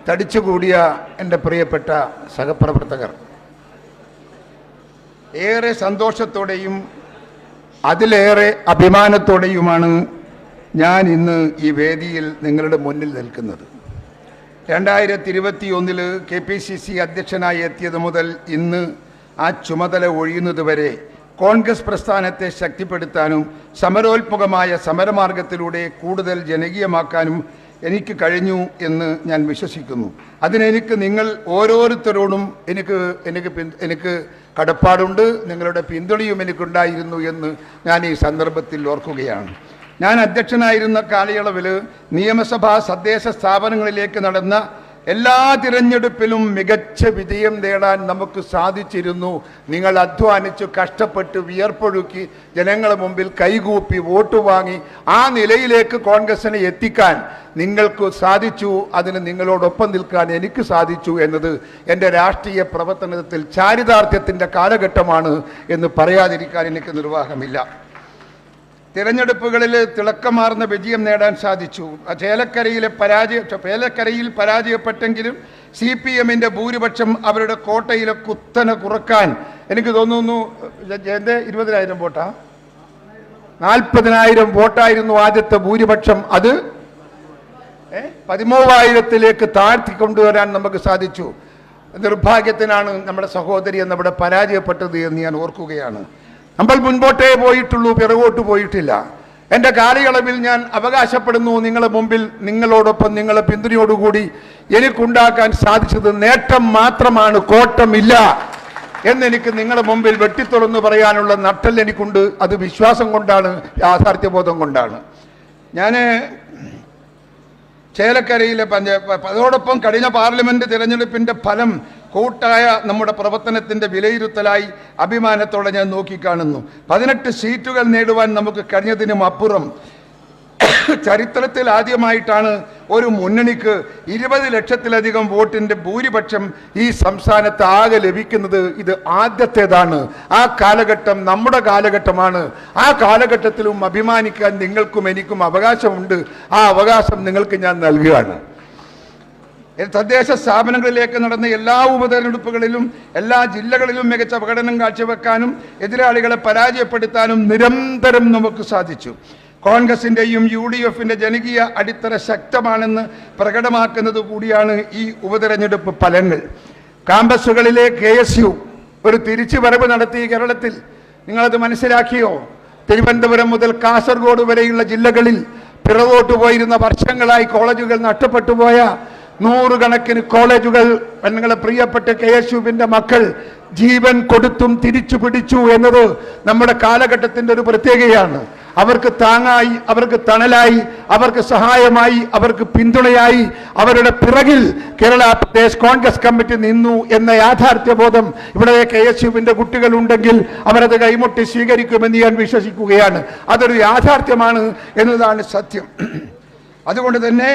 തടിച്ചുകൂടിയ എൻ്റെ പ്രിയപ്പെട്ട സഹപ്രവർത്തകർ, ഏറെ സന്തോഷത്തോടെയും അതിലേറെ അഭിമാനത്തോടെയുമാണ് ഞാൻ ഇന്ന് ഈ വേദിയിൽ നിങ്ങളുടെ മുന്നിൽ നിൽക്കുന്നത്. 2021 KPCC അധ്യക്ഷനായി എത്തിയത് മുതൽ ഇന്ന് ആ ചുമതല ഒഴിയുന്നതുവരെ കോൺഗ്രസ് പ്രസ്ഥാനത്തെ ശക്തിപ്പെടുത്താനും സമരോത്മുഖമായ സമരമാർഗത്തിലൂടെ കൂടുതൽ ജനകീയമാക്കാനും എനിക്ക് കഴിഞ്ഞു എന്ന് ഞാൻ വിശ്വസിക്കുന്നു. അതിനെനിക്ക് നിങ്ങൾ ഓരോരുത്തരോടും എനിക്ക് കടപ്പാടുണ്ട്. നിങ്ങളുടെ പിന്തുണയും എനിക്കുണ്ടായിരുന്നു എന്ന് ഞാൻ ഈ സന്ദർഭത്തിൽ ഓർക്കുകയാണ്. ഞാൻ അധ്യക്ഷനായിരുന്ന കാലയളവിൽ നിയമസഭാ തദ്ദേശ സ്ഥാപനങ്ങളിലേക്ക് നടന്ന എല്ലാ തിരഞ്ഞെടുപ്പിലും മികച്ച വിജയം നേടാൻ നമുക്ക് സാധിച്ചിരുന്നു. നിങ്ങൾ അധ്വാനിച്ചു കഷ്ടപ്പെട്ട് വിയർപ്പൊഴുക്കി ജനങ്ങളുടെ മുമ്പിൽ കൈകൂപ്പി വോട്ട് വാങ്ങി ആ നിലയിലേക്ക് കോൺഗ്രസിനെ എത്തിക്കാൻ നിങ്ങൾക്ക് സാധിച്ചു. അതിന് നിങ്ങളോടൊപ്പം നിൽക്കാൻ എനിക്ക് സാധിച്ചു എന്നത് എൻ്റെ രാഷ്ട്രീയ പ്രവർത്തനത്തിൽ ചാരിതാർത്ഥ്യത്തിൻ്റെ കാലഘട്ടമാണ് എന്ന് പറയാതിരിക്കാൻ എനിക്ക് നിർവാഹമില്ല. തിരഞ്ഞെടുപ്പുകളിൽ തിളക്കമാർന്ന വിജയം നേടാൻ സാധിച്ചു. ചേലക്കരയിൽ പരാജയപ്പെട്ടെങ്കിലും CPMൻ്റെ ഭൂരിപക്ഷം അവരുടെ കോട്ടയിലെ കുത്തനെ കുറക്കാൻ എനിക്ക് തോന്നുന്നു 20,000 വോട്ടാ 40,000 വോട്ടായിരുന്നു ആദ്യത്തെ ഭൂരിപക്ഷം. അത് 13,000-ലേക്ക് താഴ്ത്തി കൊണ്ടുവരാൻ നമുക്ക് സാധിച്ചു. നിർഭാഗ്യത്തിനാണ് നമ്മുടെ സഹോദരി എന്നവിടെ പരാജയപ്പെട്ടത് എന്ന് ഞാൻ ഓർക്കുകയാണ്. നമ്മൾ മുൻപോട്ടേ പോയിട്ടുള്ളൂ, പിറകോട്ട് പോയിട്ടില്ല. എൻ്റെ കാലയളവിൽ ഞാൻ അവകാശപ്പെടുന്നു നിങ്ങളുടെ മുമ്പിൽ നിങ്ങളോടൊപ്പം നിങ്ങളെ പിന്തുണയോടുകൂടി എനിക്കുണ്ടാക്കാൻ സാധിച്ചത് നേട്ടം മാത്രമാണ്, കോട്ടമില്ല എന്നെനിക്ക് നിങ്ങളുടെ മുമ്പിൽ വെട്ടിത്തുറന്ന് പറയാനുള്ള നട്ടൽ എനിക്കുണ്ട്. അത് വിശ്വാസം കൊണ്ടാണ്, യാഥാർത്ഥ്യബോധം കൊണ്ടാണ്. ഞാൻ ചേലക്കരയിലെ അതോടൊപ്പം കഴിഞ്ഞ പാർലമെന്റ് തിരഞ്ഞെടുപ്പിൻ്റെ ഫലം കൂട്ടായ നമ്മുടെ പ്രവർത്തനത്തിൻ്റെ വിലയിരുത്തലായി അഭിമാനത്തോടെ ഞാൻ നോക്കിക്കാണുന്നു. 18 സീറ്റുകൾ നേടുവാൻ നമുക്ക് കഴിഞ്ഞതിനും അപ്പുറം ചരിത്രത്തിൽ ആദ്യമായിട്ടാണ് ഒരു മുന്നണിക്ക് 20 ലക്ഷത്തിലധികം വോട്ടിൻ്റെ ഭൂരിപക്ഷം ഈ സംസ്ഥാനത്ത് ആകെ ലഭിക്കുന്നത്. ഇത് ആദ്യത്തേതാണ്. ആ കാലഘട്ടം നമ്മുടെ കാലഘട്ടമാണ്. ആ കാലഘട്ടത്തിലും അഭിമാനിക്കാൻ നിങ്ങൾക്കും എനിക്കും അവകാശമുണ്ട്. ആ അവകാശം നിങ്ങൾക്ക് ഞാൻ നൽകുകയാണ്. തദ്ദേശ സ്ഥാപനങ്ങളിലേക്ക് നടന്ന എല്ലാ ഉപതെരഞ്ഞെടുപ്പുകളിലും എല്ലാ ജില്ലകളിലും മികച്ച പ്രകടനം കാഴ്ചവെക്കാനും എതിരാളികളെ പരാജയപ്പെടുത്താനും നിരന്തരം നമുക്ക് സാധിച്ചു. കോൺഗ്രസിൻ്റെയും UDFൻ്റെ ജനകീയ അടിത്തറ ശക്തമാണെന്ന് പ്രകടമാക്കുന്നത് കൂടിയാണ് ഈ ഉപതെരഞ്ഞെടുപ്പ് ഫലങ്ങൾ. ക്യാമ്പസുകളിലെ KSU ഒരു തിരിച്ചുവരവ് നടത്തി കേരളത്തിൽ. നിങ്ങളത് മനസ്സിലാക്കിയോ? തിരുവനന്തപുരം മുതൽ കാസർഗോഡ് വരെയുള്ള ജില്ലകളിൽ പിറകോട്ട് പോയിരുന്ന വർഷങ്ങളായി കോളേജുകൾ നഷ്ടപ്പെട്ടു പോയ 100 കണക്കിന് കോളേജുകൾ നിങ്ങളെ പ്രിയപ്പെട്ട KSUവിൻ്റെ മക്കൾ ജീവൻ കൊടുത്തും തിരിച്ചു പിടിച്ചു എന്നത് നമ്മുടെ കാലഘട്ടത്തിൻ്റെ ഒരു പ്രത്യേകതയാണ്. അവർക്ക് താങ്ങായി, അവർക്ക് തണലായി, അവർക്ക് സഹായമായി, അവർക്ക് പിന്തുണയായി അവരുടെ പിറകിൽ കേരള പ്രദേശ് കോൺഗ്രസ് കമ്മിറ്റി നിന്നു എന്ന യാഥാർത്ഥ്യബോധം ഇവിടെ KSUവിൻ്റെ കുട്ടികളുണ്ടെങ്കിൽ അവരത് കൈമുട്ടി സ്വീകരിക്കുമെന്ന് ഞാൻ വിശ്വസിക്കുകയാണ്. അതൊരു യാഥാർത്ഥ്യമാണ് എന്നതാണ് സത്യം. അതുകൊണ്ട് തന്നെ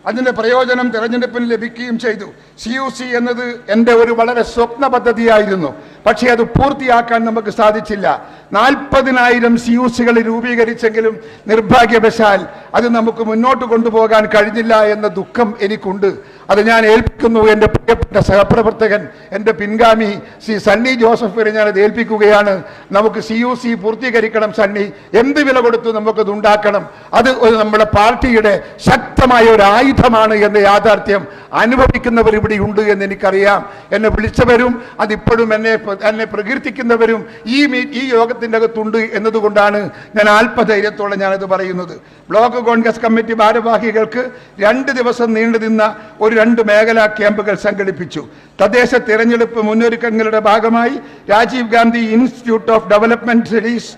അതിൻ്റെ പ്രയോജനം തിരഞ്ഞെടുപ്പിന് ലഭിക്കുകയും ചെയ്തു. CUC എന്നത് എൻ്റെ ഒരു വളരെ സ്വപ്ന പദ്ധതിയായിരുന്നു. പക്ഷേ അത് പൂർത്തിയാക്കാൻ നമുക്ക് സാധിച്ചില്ല. 40,000 CUCകൾ രൂപീകരിച്ചെങ്കിലും നിർഭാഗ്യവശാൽ അത് നമുക്ക് മുന്നോട്ട് കൊണ്ടുപോകാൻ കഴിഞ്ഞില്ല എന്ന ദുഃഖം എനിക്കുണ്ട്. അത് ഞാൻ ഏൽപ്പിക്കുന്നു എൻ്റെ പ്രിയപ്പെട്ട സഹപ്രവർത്തകൻ, എൻ്റെ പിൻഗാമി ശ്രീ സണ്ണി ജോസഫിനെ ഞാനത് ഏൽപ്പിക്കുകയാണ്. നമുക്ക് CUC പൂർത്തീകരിക്കണം സണ്ണി. എന്ത് വില കൊടുത്തു നമുക്കത് ഉണ്ടാക്കണം. അത് നമ്മുടെ പാർട്ടിയുടെ ശക്തമായ ഒരു ആയുധമാണ് എന്ന യാഥാർത്ഥ്യം അനുഭവിക്കുന്നവർ ഇവിടെ ഉണ്ട് എന്ന് എനിക്കറിയാം. എന്നെ വിളിച്ചവരും അതിപ്പോഴും എന്നെ പ്രകീർത്തിക്കുന്നവരും ഈ യോഗത്തിൻ്റെ അകത്തുണ്ട് എന്നതുകൊണ്ടാണ് ഞാൻ ആത്മധൈര്യത്തോടെ ഞാനത് പറയുന്നത്. ബ്ലോക്ക് കോൺഗ്രസ് കമ്മിറ്റി ഭാരവാഹികൾക്ക് 2 ദിവസം നീണ്ടു നിന്ന ഒരു 2 മേഖലാ ക്യാമ്പുകൾ സംഘടിപ്പിച്ചു. തദ്ദേശ തിരഞ്ഞെടുപ്പ് മുന്നൊരുക്കങ്ങളുടെ ഭാഗമായി Rajiv Gandhi institute of development studies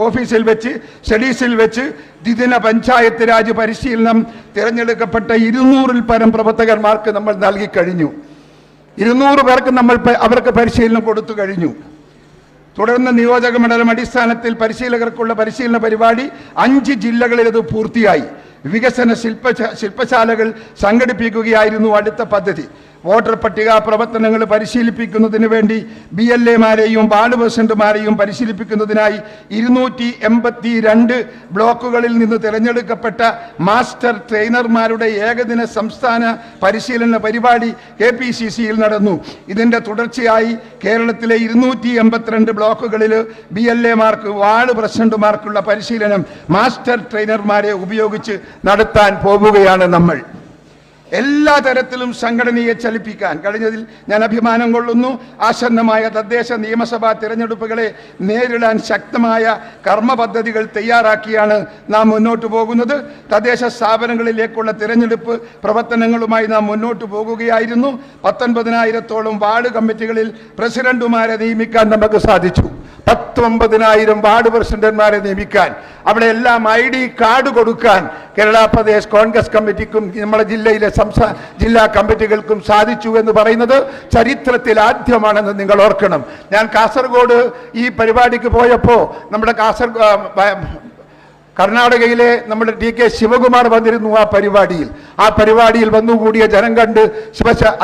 ഓഫീസിൽ വെച്ച് സ്റ്റഡീസിൽ വെച്ച് ദ്വിദിന പഞ്ചായത്ത് രാജ് പരിശീലനം തിരഞ്ഞെടുക്കപ്പെട്ട 200-ൽ പരം പ്രവർത്തകന്മാർക്ക് നമ്മൾ നൽകി കഴിഞ്ഞു. 200 പേർക്ക് അവർക്ക് പരിശീലനം കൊടുത്തു കഴിഞ്ഞു. തുടർന്ന് നിയോജക മണ്ഡലം അടിസ്ഥാനത്തിൽ പരിശീലകർക്കുള്ള പരിശീലന പരിപാടി 5 ജില്ലകളിൽ അത് പൂർത്തിയായി. വികസന ശില്പശാലകൾ സംഘടിപ്പിക്കുകയായിരുന്നു അടുത്ത പദ്ധതി. വോട്ടർ പട്ടിക പ്രവർത്തനങ്ങൾ പരിശീലിപ്പിക്കുന്നതിന് വേണ്ടി BLA-മാരെയും വാർഡ് പ്രസിഡന്റുമാരെയും പരിശീലിപ്പിക്കുന്നതിനായി 282 ബ്ലോക്കുകളിൽ നിന്ന് തിരഞ്ഞെടുക്കപ്പെട്ട മാസ്റ്റർ ട്രെയിനർമാരുടെ ഏകദിന സംസ്ഥാന പരിശീലന പരിപാടി KPCC-യിൽ നടന്നു. ഇതിൻ്റെ തുടർച്ചയായി കേരളത്തിലെ 282 ബ്ലോക്കുകളിൽ BLA-മാർക്ക് വാർഡ് പ്രസിഡന്റുമാർക്കുള്ള പരിശീലനം മാസ്റ്റർ ട്രെയിനർമാരെ ഉപയോഗിച്ച് നടത്താൻ പോകുകയാണ് നമ്മൾ. എല്ലാ തരത്തിലും സംഘടനയെ ചലിപ്പിക്കാൻ കഴിഞ്ഞതിൽ ഞാൻ അഭിമാനം കൊള്ളുന്നു. ആസന്നമായ തദ്ദേശ നിയമസഭാ തിരഞ്ഞെടുപ്പുകളെ നേരിടാൻ ശക്തമായ കർമ്മ പദ്ധതികൾ തയ്യാറാക്കിയാണ് നാം മുന്നോട്ട് പോകുന്നത്. തദ്ദേശ സ്ഥാപനങ്ങളിലേക്കുള്ള തിരഞ്ഞെടുപ്പ് പ്രവർത്തനങ്ങളുമായി നാം മുന്നോട്ട് പോകുകയായിരുന്നു. 19,000-ഓളം വാർഡ് കമ്മിറ്റികളിൽ പ്രസിഡന്റുമാരെ നിയമിക്കാൻ നമുക്ക് സാധിച്ചു. 19,000 വാർഡ് പ്രസിഡന്റുമാരെ നിയമിക്കാൻ, അവിടെ എല്ലാം ID കാർഡ് കൊടുക്കാൻ കേരള പ്രദേശ് കോൺഗ്രസ് കമ്മിറ്റിക്കും നമ്മുടെ ജില്ലയിലെ ജില്ലാ കമ്മിറ്റികൾക്കും സാധിച്ചു എന്ന് പറയുന്നത് ചരിത്രത്തിൽ ആദ്യമാണെന്ന് നിങ്ങൾ ഓർക്കണം. ഞാൻ കാസർഗോഡ് ഈ പരിപാടിക്ക് പോയപ്പോൾ നമ്മുടെ കർണാടകയിലെ നമ്മുടെ DK ശിവകുമാർ വന്നിരുന്നു. ആ പരിപാടിയിൽ വന്നുകൂടിയ ജനം കണ്ട്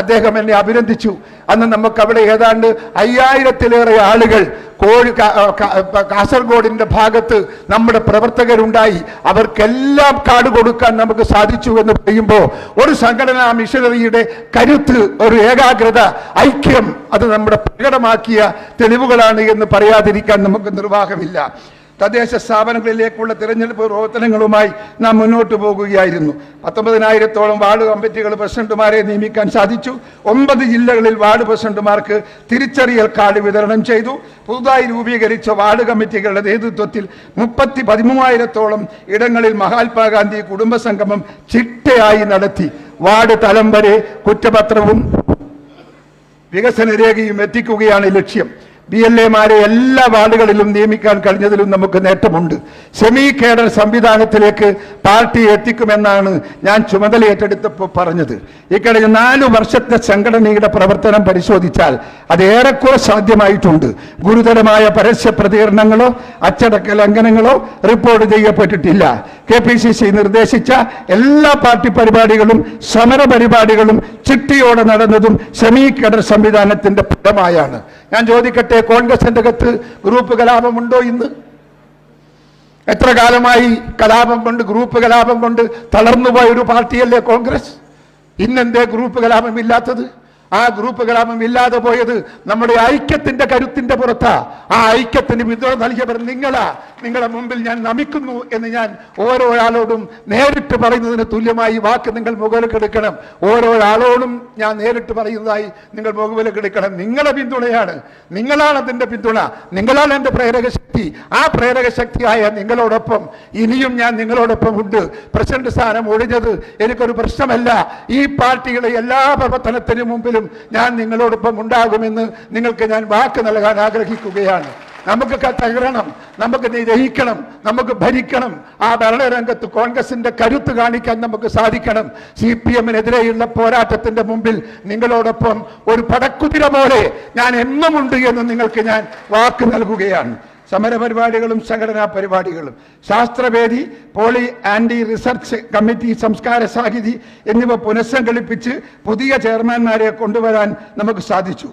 അദ്ദേഹം എന്നെ അഭിനന്ദിച്ചു. അന്ന് നമുക്ക് അവിടെ ഏതാണ്ട് 5000-ലേറെ ആളുകൾ കാസർഗോഡിന്റെ ഭാഗത്ത് നമ്മുടെ പ്രവർത്തകരുണ്ടായി. അവർക്കെല്ലാം കാർഡ് കൊടുക്കാൻ നമുക്ക് സാധിച്ചു എന്ന് പറയുമ്പോൾ ഒരു സംഘടനാ മിഷനറിയുടെ കരുത്ത്, ഒരു ഏകാഗ്രത, ഐക്യം അത് നമ്മുടെ പ്രകടമാക്കിയ തെളിവുകളാണ് എന്ന് പറയാതിരിക്കാൻ നമുക്ക് നിർവാഹമില്ല. തദ്ദേശ സ്ഥാപനങ്ങളിലേക്കുള്ള തിരഞ്ഞെടുപ്പ് പ്രവർത്തനങ്ങളുമായി നാം മുന്നോട്ട് പോകുകയായിരുന്നു. 19,000-ഓളം വാർഡ് കമ്മിറ്റികൾ പ്രസിഡന്റുമാരെ നിയമിക്കാൻ സാധിച്ചു. 9 ജില്ലകളിൽ വാർഡ് പ്രസിഡന്റുമാർക്ക് തിരിച്ചറിയൽ കാർഡ് വിതരണം ചെയ്തു. പുതുതായി രൂപീകരിച്ച വാർഡ് കമ്മിറ്റികളുടെ നേതൃത്വത്തിൽ 13,000-ഓളം ഇടങ്ങളിൽ മഹാത്മാഗാന്ധി കുടുംബ സംഗമം ചിട്ടയായി നടത്തി. വാർഡ് തലം വരെ കുറ്റപത്രവും വികസന രേഖയും എത്തിക്കുകയാണ് ലക്ഷ്യം. BLA-മാരെ എല്ലാ വാർഡുകളിലും നിയമിക്കാൻ കഴിഞ്ഞതിലും നമുക്ക് നേട്ടമുണ്ട്. സെമി കേഡർ സംവിധാനത്തിലേക്ക് പാർട്ടി എത്തിക്കുമെന്നാണ് ഞാൻ ചുമതലയേറ്റെടുത്തപ്പോൾ പറഞ്ഞത്. ഇക്കഴിഞ്ഞ 4 വർഷത്തെ സംഘടനയുടെ പ്രവർത്തനം പരിശോധിച്ചാൽ അത് ഏറെക്കുറെ സാധ്യമായിട്ടുണ്ട്. ഗുരുതരമായ പരസ്യ പ്രതികരണങ്ങളോ അച്ചടക്ക ലംഘനങ്ങളോ റിപ്പോർട്ട് ചെയ്യപ്പെട്ടിട്ടില്ല. KPCC നിർദ്ദേശിച്ച എല്ലാ പാർട്ടി പരിപാടികളും സമര പരിപാടികളും ചിട്ടയോടെ നടന്നതും സെമി കേഡർ സംവിധാനത്തിന്റെ ഫലമായാണ്. ഞാൻ ചോദിക്കട്ടെ, കോൺഗ്രസിന്റെ അകത്ത് ഗ്രൂപ്പ് കലാപമുണ്ടോ? ഇന്ന് എത്ര കാലമായി കലാപം കൊണ്ട്, ഗ്രൂപ്പ് കലാപം കൊണ്ട് തളർന്നുപോയ ഒരു പാർട്ടിയല്ലേ കോൺഗ്രസ്? ഇന്നെന്തേ ഗ്രൂപ്പ് കലാപം ഇല്ലാത്തത്? ആ ഗ്രൂപ്പ് കലാപം ഇല്ലാതെ പോയത് നമ്മുടെ ഐക്യത്തിന്റെ കരുത്തിന്റെ പുറത്താ. ആ ഐക്യത്തിന് പിന്തുണ നൽകിയവർ നിങ്ങളെ മുമ്പിൽ ഞാൻ നമിക്കുന്നു എന്ന് ഞാൻ ഓരോ ആളോടും നേരിട്ട് പറയുന്നതിന് തുല്യമായി വാക്ക് നിങ്ങൾ മുകളിലെടുക്കണം. ഓരോ ആളോടും ഞാൻ നേരിട്ട് പറയുന്നതായി നിങ്ങൾ മുകളിലെടുക്കണം. നിങ്ങളുടെ പിന്തുണയാണ്, നിങ്ങളാണ് അതിന്റെ പിന്തുണ, നിങ്ങളാണ് എൻ്റെ പ്രേരക ശക്തി. ആ പ്രേരക ശക്തിയായ നിങ്ങളോടൊപ്പം ഇനിയും ഞാൻ നിങ്ങളോടൊപ്പം ഉണ്ട്. പ്രസിഡന്റ് സ്ഥാനം ഒഴിഞ്ഞത് എനിക്കൊരു പ്രശ്നമല്ല. ഈ പാർട്ടിയുടെ എല്ലാ പ്രവർത്തനത്തിനു മുമ്പിൽ ഞാൻ നിങ്ങളോടൊപ്പം ഉണ്ടാകുമെന്ന് നിങ്ങൾക്ക് ഞാൻ വാക്ക് നൽകാൻ ആഗ്രഹിക്കുകയാണ്. നമുക്ക് തകരണം, നമുക്ക് ജയിക്കണം, നമുക്ക് ഭരിക്കണം. ആ ഭരണരംഗത്ത് കോൺഗ്രസിന്റെ കരുത്ത് കാണിക്കാൻ നമുക്ക് സാധിക്കണം. CPM-നെതിരെയുള്ള പോരാട്ടത്തിന്റെ മുമ്പിൽ നിങ്ങളോടൊപ്പം ഒരു പടക്കുതിര പോലെ ഞാൻ എന്നുമുണ്ട് എന്ന് നിങ്ങൾക്ക് ഞാൻ വാക്ക് നൽകുകയാണ്. സമരപരിപാടികളും സംഘടനാ പരിപാടികളും, ശാസ്ത്രവേദി, പോളി ആൻറ്റി റിസർച്ച് കമ്മിറ്റി, സംസ്കാര സാഹിതി എന്നിവ പുനഃസംഘടിപ്പിച്ച് പുതിയ ചെയർമാൻമാരെ കൊണ്ടുവരാൻ നമുക്ക് സാധിച്ചു.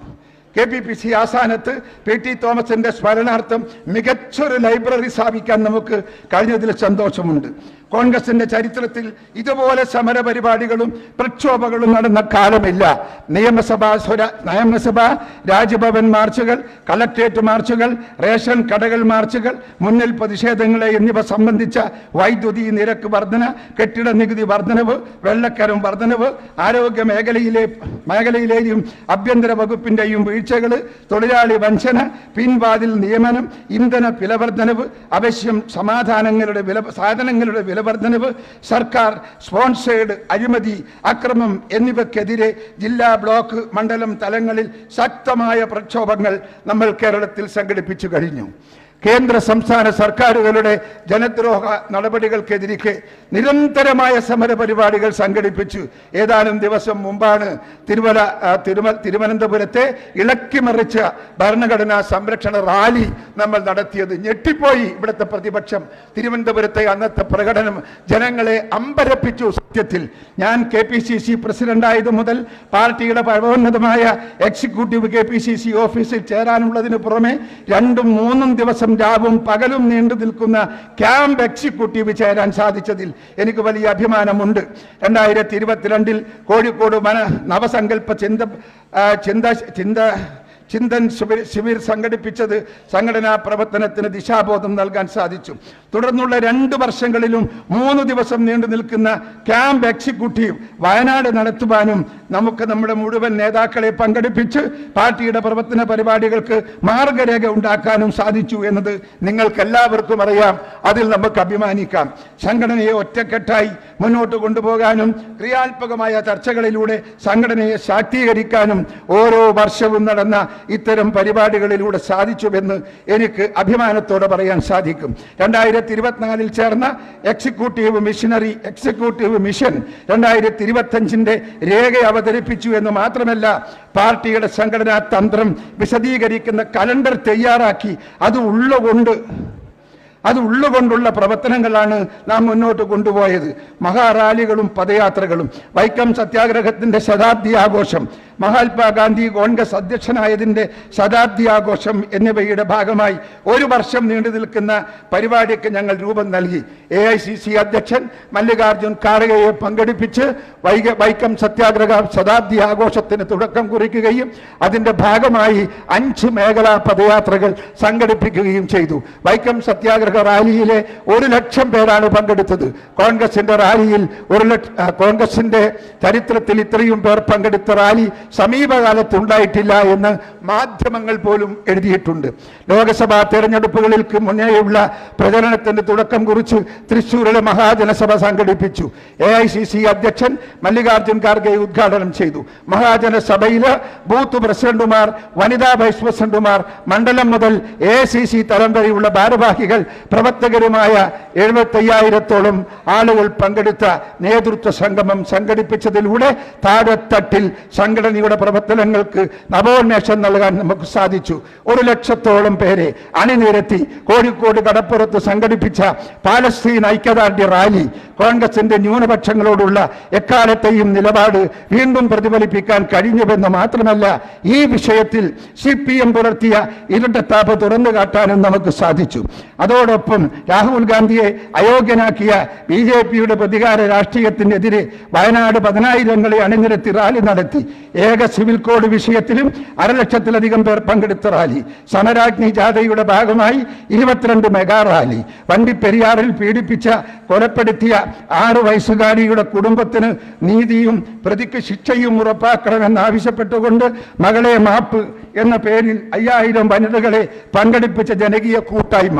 KPPC ആസ്ഥാനത്ത് PT തോമസിന്റെ സ്മരണാർത്ഥം മികച്ചൊരു ലൈബ്രറി സ്ഥാപിക്കാൻ നമുക്ക് കഴിഞ്ഞതിൽ സന്തോഷമുണ്ട്. കോൺഗ്രസിന്റെ ചരിത്രത്തിൽ ഇതുപോലെ സമരപരിപാടികളും പ്രക്ഷോഭങ്ങളും നടന്ന കാലമില്ല. നിയമസഭ, രാജ്ഭവൻ മാർച്ചുകൾ, കളക്ട്രേറ്റ് മാർച്ചുകൾ, റേഷൻ കടകൾ മാർച്ചുകൾ, മുന്നിൽ പ്രതിഷേധങ്ങളെ എന്നിവ സംബന്ധിച്ച വൈദ്യുതി നിരക്ക് വർധന, കെട്ടിട നികുതി വർധനവ്, വെള്ളക്കരം വർധനവ്, ആരോഗ്യ മേഖലയിലെയും ആഭ്യന്തര വകുപ്പിന്റെയും വീഴ്ചകൾ, തൊഴിലാളി വഞ്ചന, പിൻവാതിൽ നിയമനം, ഇന്ധന വിലവർധനവ്, അവശ്യം സാധനങ്ങളുടെ വിലവർധനവ്, സർക്കാർ സ്പോൺസേഡ് അഴിമതി, അക്രമം എന്നിവയ്ക്കെതിരെ ജില്ലാ, ബ്ലോക്ക്, മണ്ഡലം തലങ്ങളിൽ ശക്തമായ പ്രക്ഷോഭങ്ങൾ നമ്മൾ കേരളത്തിൽ സംഘടിപ്പിച്ചു കഴിഞ്ഞു. കേന്ദ്ര സംസ്ഥാന സർക്കാരുകളുടെ ജനദ്രോഹ നടപടികൾക്കെതിരെ നിരന്തരമായ സമര പരിപാടികൾ സംഘടിപ്പിച്ചു. ഏതാനും ദിവസം മുമ്പാണ് തിരുവനന്തപുരത്തെ ഇളക്കിമറിച്ച ഭരണഘടനാ സംരക്ഷണ റാലി നമ്മൾ നടത്തിയത്. ഞെട്ടിപ്പോയി ഇവിടുത്തെ പ്രതിപക്ഷം. തിരുവനന്തപുരത്തെ അന്നത്തെ പ്രകടനം ജനങ്ങളെ അമ്പരപ്പിച്ചു. സത്യത്തിൽ ഞാൻ KPCC പ്രസിഡന്റായത് മുതൽ പാർട്ടിയുടെ പരമോന്നതമായ എക്സിക്യൂട്ടീവ് KPCC ഓഫീസിൽ ചേരാനുള്ളതിന് പുറമെ 2-3 ദിവസം രാവും പകലും നീണ്ടു നിൽക്കുന്ന ക്യാമ്പ് എക്സിക്യൂട്ടീവ് ചേരാൻ സാധിച്ചതിൽ എനിക്ക് വലിയ അഭിമാനമുണ്ട്. 2022 കോഴിക്കോട് നവസങ്കല്പ ചിന്തൻ ശിബിർ സംഘടിപ്പിച്ചത് സംഘടനാ പ്രവർത്തനത്തിന് ദിശാബോധം നൽകാൻ സാധിച്ചു. തുടർന്നുള്ള 2 വർഷങ്ങളിലും 3 ദിവസം നീണ്ടു നിൽക്കുന്ന ക്യാമ്പ് എക്സിക്യൂട്ടീവ് വയനാട് നടത്തുവാനും നമുക്ക് നമ്മുടെ മുഴുവൻ നേതാക്കളെ പങ്കെടുപ്പിച്ച് പാർട്ടിയുടെ പ്രവർത്തന പരിപാടികൾക്ക് മാർഗരേഖ ഉണ്ടാക്കാനും സാധിച്ചു എന്നത് നിങ്ങൾക്കെല്ലാവർക്കും അറിയാം. അതിൽ നമുക്ക് അഭിമാനിക്കാം. സംഘടനയെ ഒറ്റക്കെട്ടായി മുന്നോട്ട് കൊണ്ടുപോകാനും ക്രിയാത്മകമായ ചർച്ചകളിലൂടെ സംഘടനയെ ശാക്തീകരിക്കാനും ഓരോ വർഷവും നടന്ന ഇത്തരം പരിപാടികളിലൂടെ സാധിച്ചുവെന്ന് എനിക്ക് അഭിമാനത്തോടെ പറയാൻ സാധിക്കും. 2024 ചേർന്ന എക്സിക്യൂട്ടീവ് മിഷൻ 2025 രേഖ അവതരിപ്പിച്ചു എന്ന് മാത്രമല്ല, പാർട്ടിയുടെ സംഘടനാ തന്ത്രം വിശദീകരിക്കുന്ന കലണ്ടർ തയ്യാറാക്കി അത് ഉള്ളുകൊണ്ടുള്ള പ്രവർത്തനങ്ങളാണ് നാം മുന്നോട്ട് കൊണ്ടുപോയത്. മഹാറാലികളും പദയാത്രകളും, വൈക്കം സത്യാഗ്രഹത്തിന്റെ ശതാബ്ദി ആഘോഷം, മഹാത്മാഗാന്ധി കോൺഗ്രസ് അധ്യക്ഷനായതിൻ്റെ ശതാബ്ദി ആഘോഷം എന്നിവയുടെ ഭാഗമായി 1 വർഷം നീണ്ടു നിൽക്കുന്ന പരിപാടിക്ക് ഞങ്ങൾ രൂപം നൽകി. AICC അധ്യക്ഷൻ മല്ലികാർജുൻ ഖാർഗെയെ പങ്കെടുപ്പിച്ച് വൈക്കം സത്യാഗ്രഹ ശതാബ്ദി ആഘോഷത്തിന് തുടക്കം കുറിക്കുകയും അതിൻ്റെ ഭാഗമായി 5 മേഖലാ പദയാത്രകൾ സംഘടിപ്പിക്കുകയും ചെയ്തു. വൈക്കം സത്യാഗ്രഹ റാലിയിലെ 1 ലക്ഷം പേരാണ് പങ്കെടുത്തത്. കോൺഗ്രസിന്റെ റാലിയിൽ കോൺഗ്രസിന്റെ ചരിത്രത്തിൽ ഇത്രയും പേർ പങ്കെടുത്ത റാലി സമീപകാലത്ത് ഉണ്ടായിട്ടില്ല എന്ന് മാധ്യമങ്ങൾ പോലും എഴുതിയിട്ടുണ്ട്. ലോക്സഭാ തെരഞ്ഞെടുപ്പുകൾക്ക് മുന്നേയുള്ള പ്രചരണത്തിന് തുടക്കം കുറിച്ച് തൃശ്ശൂരിലെ മഹാജനസഭ സംഘടിപ്പിച്ചു. AICC അധ്യക്ഷൻ മല്ലികാർജുൻ ഖാർഗെ ഉദ്ഘാടനം ചെയ്തു. മഹാജനസഭയിലെ ബൂത്ത് പ്രസിഡന്റുമാർ, വനിതാ വൈസ് പ്രസിഡന്റുമാർ, മണ്ഡലം മുതൽ AICC തലം വരെയുള്ള ഭാരവാഹികൾ, പ്രവർത്തകരുമായ 75,000-ഓളം ആളുകൾ പങ്കെടുത്ത നേതൃത്വ സംഗമം സംഘടിപ്പിച്ചതിലൂടെ താഴെത്തട്ടിൽ സംഘടനയുടെ പ്രവർത്തനങ്ങൾക്ക് നവോന്മേഷം നൽകാൻ നമുക്ക് സാധിച്ചു. 1 ലക്ഷത്തോളം പേരെ അണിനിരത്തി കോഴിക്കോട് കടപ്പുറത്ത് സംഘടിപ്പിച്ച പാലസ്തീൻ ഐക്യദാർഢ്യ റാലി കോൺഗ്രസിന്റെ ന്യൂനപക്ഷങ്ങളോടുള്ള എക്കാലത്തെയും നിലപാട് വീണ്ടും പ്രതിഫലിപ്പിക്കാൻ കഴിഞ്ഞുവെന്ന് മാത്രമല്ല, ഈ വിഷയത്തിൽ CPM പുലർത്തിയ ഇരട്ടത്താപ്പ് തുറന്നു കാട്ടാനും നമുക്ക് സാധിച്ചു. അതോടൊപ്പം രാഹുൽ ഗാന്ധിയെ അയോഗ്യനാക്കിയ BJPയുടെ പ്രതികാര രാഷ്ട്രീയത്തിനെതിരെ വയനാട് 10,000 അണിനിരത്തി റാലി നടത്തി. ഏക സിവിൽ കോഡ് വിഷയത്തിലും 1,00,000-ലധികം പേർ പങ്കെടുത്ത റാലി. സമരാഗ്നി ജാഥയുടെ ഭാഗമായി 22 മെഗാ റാലി. വണ്ടിപ്പെരിയാറിൽ പീഡിപ്പിച്ച കൊലപ്പെടുത്തിയ 6 വയസ്സുകാരിയുടെ കുടുംബത്തിന് നീതിയും പ്രതിക്ക് ശിക്ഷയും ഉറപ്പാക്കണമെന്നാവശ്യപ്പെട്ടുകൊണ്ട് മകളെ മാപ്പ് എന്ന പേരിൽ 5000 വനിതകളെ പങ്കെടുപ്പിച്ച ജനകീയ കൂട്ടായ്മ.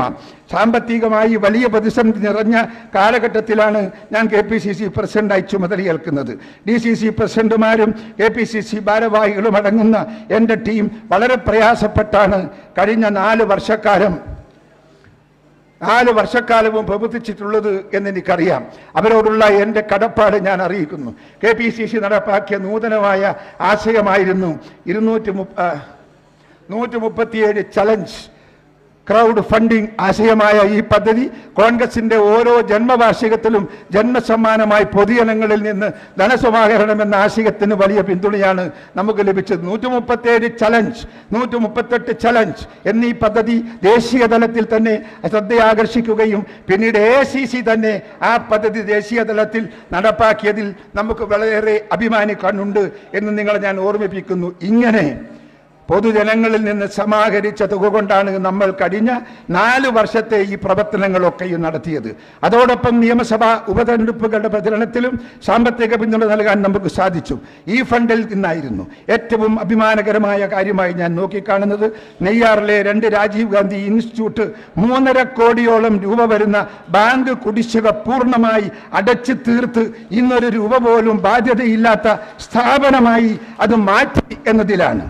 സാമ്പത്തികമായി വലിയ പ്രതിസന്ധി നിറഞ്ഞ കാലഘട്ടത്തിലാണ് ഞാൻ KPCC പ്രസിഡന്റായി ചുമതലയേൽക്കുന്നത്. DCC പ്രസിഡന്റുമാരും KPCC ഭാരവാഹികളും അടങ്ങുന്ന എൻ്റെ ടീം വളരെ പ്രയാസപ്പെട്ടാണ് കഴിഞ്ഞ 4 വർഷക്കാലവും പ്രവർത്തിച്ചിട്ടുള്ളത് എന്നെനിക്കറിയാം. അവരോടുള്ള എൻ്റെ കടപ്പാട് ഞാൻ അറിയിക്കുന്നു. KPCC നടപ്പാക്കിയ നൂതനമായ ആശയമായിരുന്നു 137 ചലഞ്ച് ക്രൗഡ് ഫണ്ടിംഗ് ആശയമായ ഈ പദ്ധതി. കോൺഗ്രസിന്റെ ഓരോ ജന്മവാർഷികത്തിലും ജന്മസമ്മാനമായി പൊതുജനങ്ങളിൽ നിന്ന് ധനസമാഹരണം എന്ന ആശയത്തിന് വലിയ പിന്തുണയാണ് നമുക്ക് ലഭിച്ചത്. 137 ചലഞ്ച്, 138 ചലഞ്ച് എന്നീ പദ്ധതി ദേശീയ തലത്തിൽ തന്നെ ശ്രദ്ധയാകർഷിക്കുകയും പിന്നീട് AICC തന്നെ ആ പദ്ധതി ദേശീയ തലത്തിൽ നടപ്പാക്കിയതിൽ നമുക്ക് വളരെയേറെ അഭിമാനിക്കാനുണ്ട് എന്ന് നിങ്ങളെ ഞാൻ ഓർമ്മിപ്പിക്കുന്നു. ഇങ്ങനെ പൊതുജനങ്ങളിൽ നിന്ന് സമാഹരിച്ച തുക കൊണ്ടാണ് നമ്മൾ കഴിഞ്ഞ 4 വർഷത്തെ ഈ പ്രവർത്തനങ്ങളൊക്കെയും നടത്തിയത്. അതോടൊപ്പം നിയമസഭാ ഉപതെരഞ്ഞെടുപ്പുകളുടെ പ്രചരണത്തിലും സാമ്പത്തിക പിന്തുണ നൽകാൻ നമുക്ക് സാധിച്ചു. ഈ ഫണ്ടിൽ നിന്നായിരുന്നു. ഏറ്റവും അഭിമാനകരമായ കാര്യമായി ഞാൻ നോക്കിക്കാണുന്നത് നെയ്യാറിലെ 2 രാജീവ് ഗാന്ധി ഇൻസ്റ്റിറ്റ്യൂട്ട് 3.5 കോടിയോളം രൂപ വരുന്ന ബാങ്ക് കുടിശ്ശിക പൂർണ്ണമായി അടച്ചു തീർത്ത് ഇന്നൊരു രൂപ പോലും ബാധ്യതയില്ലാത്ത സ്ഥാപനമായി അത് മാറ്റി എന്നതിലാണ്.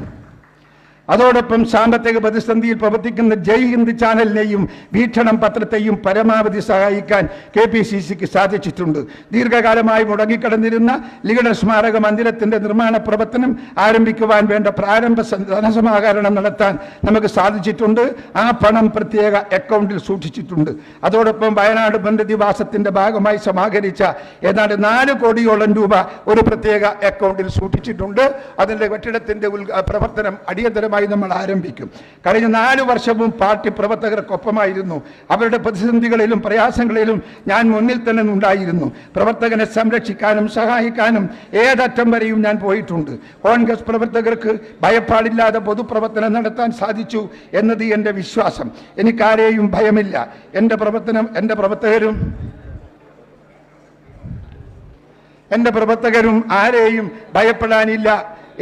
അതോടൊപ്പം സാമ്പത്തിക പ്രതിസന്ധിയിൽ പ്രവർത്തിക്കുന്ന ജയ് ഹിന്ദ് ചാനലിനെയും വീക്ഷണം പത്രത്തെയും പരമാവധി സഹായിക്കാൻ KPCCക്ക് സാധിച്ചിട്ടുണ്ട്. ദീർഘകാലമായി മുടങ്ങിക്കിടന്നിരുന്ന ലിഗഡ സ്മാരക മന്ദിരത്തിന്റെ നിർമ്മാണ പ്രവർത്തനം ആരംഭിക്കുവാൻ വേണ്ട പ്രാരംഭ ധനസമാഹരണം നടത്താൻ നമുക്ക് സാധിച്ചിട്ടുണ്ട്. ആ പണം പ്രത്യേക അക്കൗണ്ടിൽ സൂക്ഷിച്ചിട്ടുണ്ട്. അതോടൊപ്പം വയനാട് പുനരധിവാസത്തിന്റെ ഭാഗമായി സമാഹരിച്ച ഏതാണ്ട് 4 കോടിയോളം രൂപ ഒരു പ്രത്യേക അക്കൗണ്ടിൽ സൂക്ഷിച്ചിട്ടുണ്ട്. അതിന്റെ കെട്ടിടത്തിന്റെ പ്രവർത്തനം അടിയന്തരമായി നമ്മൾ ആരംഭിക്കും. കഴിഞ്ഞ 4 വർഷവും പാർട്ടി പ്രവർത്തകർക്കൊപ്പമായിരുന്നു. അവരുടെ പ്രതിസന്ധികളിലും പ്രയാസങ്ങളിലും ഞാൻ മുന്നിൽ തന്നെ ഉണ്ടായിരുന്നു. പ്രവർത്തകനെ സംരക്ഷിക്കാനും സഹായിക്കാനും ഏതറ്റം വരെയും ഞാൻ പോയിട്ടുണ്ട്. കോൺഗ്രസ് പ്രവർത്തകർക്ക് ഭയപ്പാടില്ലാതെ പൊതുപ്രവർത്തനം നടത്താൻ സാധിച്ചു എന്നത് എൻ്റെ വിശ്വാസം. എനിക്കാരെയും ഭയമില്ല. എൻ്റെ പ്രവർത്തകരും ആരെയും ഭയപ്പെടാനില്ല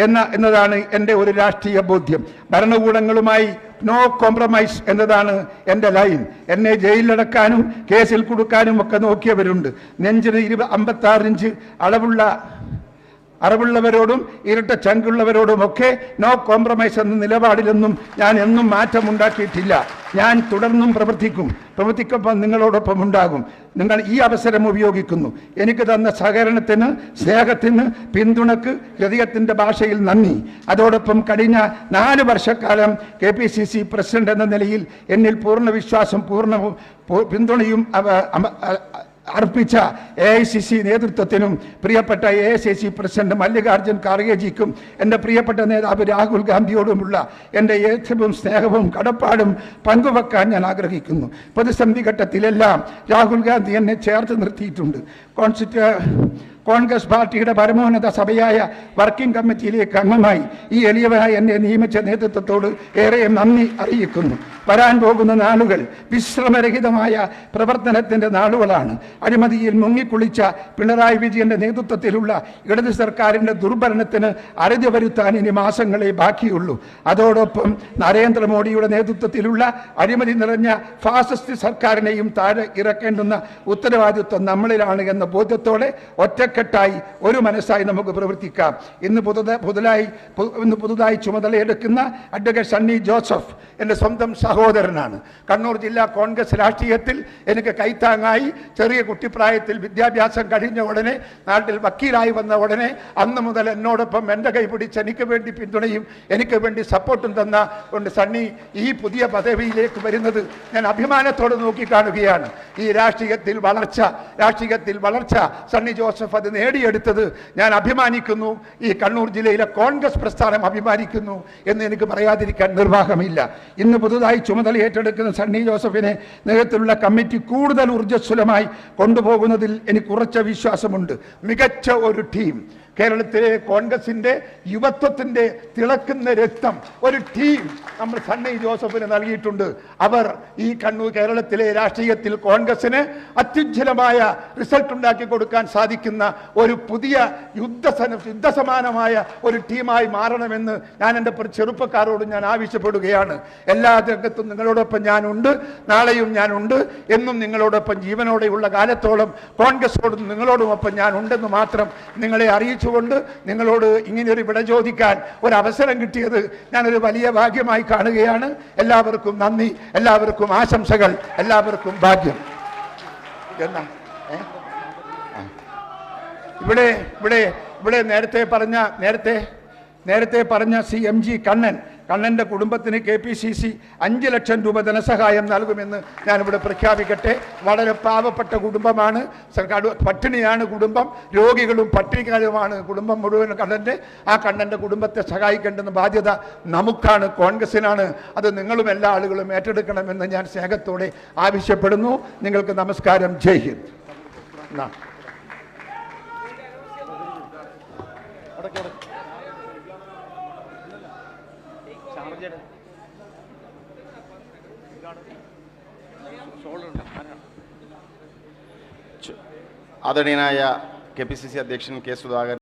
എന്നതാണ് എൻ്റെ ഒരു രാഷ്ട്രീയ ബോധ്യം. ഭരണകൂടങ്ങളുമായി നോ കോംപ്രമൈസ് എന്നതാണ് എൻ്റെ ലൈൻ. എന്നെ ജയിലിലടക്കാനും കേസിൽ കൊടുക്കാനും ഒക്കെ നോക്കിയവരുണ്ട്. നെഞ്ചിന് 56 ഇഞ്ച് അറിവുള്ളവരോടും ഇരട്ട ചങ്കുള്ളവരോടുമൊക്കെ നോ കോംപ്രമൈസ് എന്ന നിലപാടിലൊന്നും ഞാൻ എന്നും മാറ്റമുണ്ടാക്കിയിട്ടില്ല. ഞാൻ തുടർന്നും പ്രവർത്തിക്കൊപ്പം നിങ്ങളോടൊപ്പം ഉണ്ടാകും. നിങ്ങൾ ഈ അവസരം ഉപയോഗിക്കുന്നു. എനിക്ക് തന്ന സഹകരണത്തിന്, സ്നേഹത്തിന്, പിന്തുണക്ക് ഹൃദയത്തിൻ്റെ ഭാഷയിൽ നന്ദി. അതോടൊപ്പം കഴിഞ്ഞ 4 വർഷക്കാലം KPCC പ്രസിഡന്റ് എന്ന നിലയിൽ എന്നിൽ പൂർണ്ണ വിശ്വാസം, പിന്തുണയും അർപ്പിച്ച AICC നേതൃത്വത്തിനും പ്രിയപ്പെട്ട AICC പ്രസിഡന്റ് മല്ലികാർജുൻ ഖാർഗെജിക്കും എൻ്റെ പ്രിയപ്പെട്ട നേതാവ് രാഹുൽ ഗാന്ധിയോടുമുള്ള എൻ്റെ ഏറ്റവും സ്നേഹവും കടപ്പാടും പങ്കുവെക്കാൻ ഞാൻ ആഗ്രഹിക്കുന്നു. പ്രതിസന്ധി ഘട്ടത്തിലെല്ലാം രാഹുൽ ഗാന്ധി എന്നെ ചേർത്ത് നിർത്തിയിട്ടുണ്ട്. കോൺഗ്രസ് പാർട്ടിയുടെ പരമോന്നത സഭയായ വർക്കിംഗ് കമ്മിറ്റിയിലേക്ക് അംഗമായി ഈ എളിയവനായി എന്നെ നിയമിച്ച നേതൃത്വത്തോട് ഏറെ നന്ദി അറിയിക്കുന്നു. വരാൻ പോകുന്ന നാളുകൾ വിശ്രമരഹിതമായ പ്രവർത്തനത്തിൻ്റെ നാളുകളാണ്. അഴിമതിയിൽ മുങ്ങിക്കുളിച്ച പിണറായി വിജയന്റെ നേതൃത്വത്തിലുള്ള ഇടത് സർക്കാരിൻ്റെ ദുർഭരണത്തിന് അറുതി വരുത്താൻ ഇനി മാസങ്ങളെ ബാക്കിയുള്ളൂ. അതോടൊപ്പം നരേന്ദ്രമോദിയുടെ നേതൃത്വത്തിലുള്ള അഴിമതി നിറഞ്ഞ ഫാസിസ്റ്റ് സർക്കാരിനെയും താഴെ ഇറക്കേണ്ടുന്ന ഉത്തരവാദിത്വം നമ്മളിലാണ് എന്ന ബോധ്യത്തോടെ ഒറ്റക്കെട്ടായി ഒരു മനസ്സായി നമുക്ക് പ്രവർത്തിക്കാം. ഇന്ന് പുതുതായി ചുമതലയെടുക്കുന്ന അഡ്വക്കേറ്റ് സണ്ണി ജോസഫ് എൻ്റെ സ്വന്തം സഹോദരനാണ്. കണ്ണൂർ ജില്ലാ കോൺഗ്രസ് രാഷ്ട്രീയത്തിൽ എനിക്ക് കൈത്താങ്ങായി ചെറിയ കുട്ടിപ്രായത്തിൽ വിദ്യാഭ്യാസം കഴിഞ്ഞ ഉടനെ നാട്ടിൽ വക്കീലായി വന്ന ഉടനെ അന്ന് മുതൽ എന്നോടൊപ്പം എൻ്റെ കൈ പിടിച്ച് എനിക്ക് വേണ്ടി പിന്തുണയും എനിക്ക് വേണ്ടി സപ്പോർട്ടും തന്ന കൊണ്ട് സണ്ണി ഈ പുതിയ പദവിയിലേക്ക് വരുന്നത് ഞാൻ അഭിമാനത്തോടെ നോക്കിക്കാണുകയാണ്. ഈ രാഷ്ട്രീയത്തിൽ വളർച്ച സണ്ണി ജോസഫ് അത് നേടിയെടുത്തത് ഞാൻ അഭിമാനിക്കുന്നു. ഈ കണ്ണൂർ ജില്ലയിലെ കോൺഗ്രസ് പ്രസ്ഥാനം അഭിമാനിക്കുന്നു എന്ന് എനിക്ക് പറയാതിരിക്കാൻ നിർവാഹമില്ല. ഇന്ന് പുതുതായി ചുമതല ഏറ്റെടുക്കുന്ന സണ്ണി ജോസഫിനെ നേതൃത്വത്തിലുള്ള കമ്മിറ്റി കൂടുതൽ ഊർജ്ജസ്വലമായി കൊണ്ടുപോകുന്നതിൽ എനിക്ക് ഉറച്ച വിശ്വാസമുണ്ട്. മികച്ച ഒരു ടീം, കേരളത്തിലെ കോൺഗ്രസിൻ്റെ യുവത്വത്തിൻ്റെ തിളക്കുന്ന രക്തം ഒരു ടീം നമ്മൾ സണ്ണി ജോസഫിന് നൽകിയിട്ടുണ്ട്. അവർ ഈ കേരളത്തിലെ രാഷ്ട്രീയത്തിൽ കോൺഗ്രസിന് അത്യുജ്വലമായ റിസൾട്ട് ഉണ്ടാക്കി കൊടുക്കാൻ സാധിക്കുന്ന ഒരു പുതിയ യുദ്ധസമാനമായ ഒരു ടീമായി മാറണമെന്ന് ഞാൻ എൻ്റെ ചെറുപ്പക്കാരോട് ഞാൻ ആവശ്യപ്പെടുകയാണ്. എല്ലാ രംഗത്തും നിങ്ങളോടൊപ്പം ഞാനുണ്ട്, നാളെയും ഞാനുണ്ട്, എന്നും നിങ്ങളോടൊപ്പം ജീവനോടെയുള്ള കാലത്തോളം കോൺഗ്രസോടും നിങ്ങളോടുമൊപ്പം ഞാൻ ഉണ്ടെന്ന് മാത്രം നിങ്ങളെ അറിയിച്ചുകൊണ്ട് നിങ്ങളോട് ഇങ്ങനെയൊരു വിട ചോദിക്കാൻ ഒരു അവസരം കിട്ടിയത് ഞാനൊരു വലിയ ഭാഗ്യമായി കാണുകയാണ്. എല്ലാവർക്കും നന്ദി, എല്ലാവർക്കും ആശംസകൾ, എല്ലാവർക്കും ഭാഗ്യം. എന്നാ ഇവിടെ നേരത്തെ പറഞ്ഞ CMG കണ്ണൻ്റെ കുടുംബത്തിന് KPCC 5 ലക്ഷം രൂപ ധനസഹായം നൽകുമെന്ന് ഞാനിവിടെ പ്രഖ്യാപിക്കട്ടെ. വളരെ പാവപ്പെട്ട കുടുംബമാണ്, പട്ടിണിയാണ് കുടുംബം, രോഗികളും പട്ടിണിക്കാരുമാണ് കുടുംബം മുഴുവൻ. കണ്ണൻ്റെ കുടുംബത്തെ സഹായിക്കേണ്ടുന്ന ബാധ്യത നമുക്കാണ്, കോൺഗ്രസിനാണ്. അത് നിങ്ങളും എല്ലാ ആളുകളും ഏറ്റെടുക്കണമെന്ന് ഞാൻ സ്നേഹത്തോടെ ആവശ്യപ്പെടുന്നു. നിങ്ങൾക്ക് നമസ്കാരം. ജയ് ഹിന്ദ്. ആദരണീയനായ KPCC അധ്യക്ഷൻ K. സുധാകരൻ